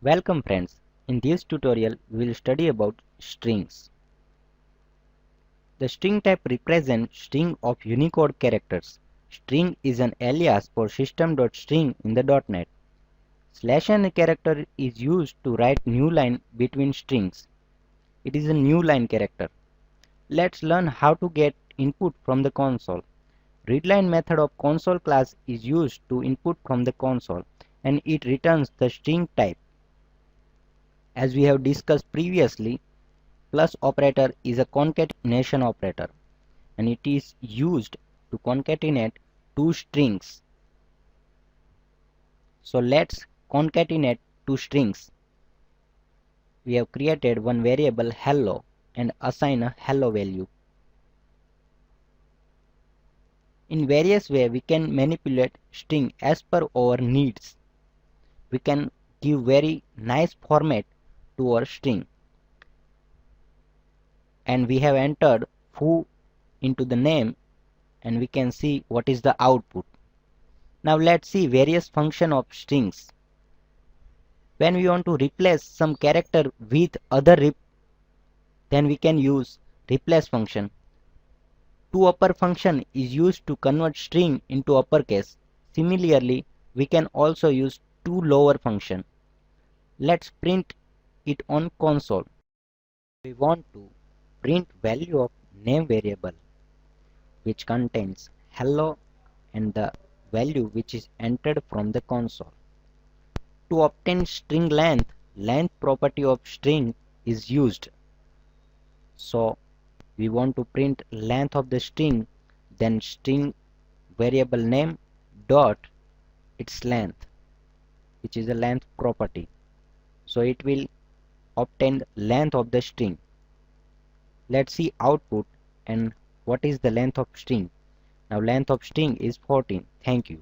Welcome friends. In this tutorial we will study about strings. The string type represents string of Unicode characters. String is an alias for system.string in the .NET. /n character is used to write new line between strings. It is a new line character. Let's learn how to get input from the console. Readline method of console class is used to input from the console and it returns the string type. As we have discussed previously, plus operator is a concatenation operator and it is used to concatenate two strings. So let's concatenate two strings. We have created one variable hello and assign a hello value. In various ways we can manipulate string as per our needs. We can give very nice format to our string. And we have entered foo into the name and we can see what is the output. Now let's see various function of strings. When we want to replace some character with other then we can use replace function. ToUpper function is used to convert string into uppercase. Similarly, we can also use ToLower function. Let's print it on console. We want to print value of name variable which contains hello and the value which is entered from the console. To obtain string length, length property of string is used. So we want to print length of the string, then string variable name dot its length, which is a length property. So it will obtain length of the string. Let's see output and what is the length of string. Now length of string is 14. Thank you.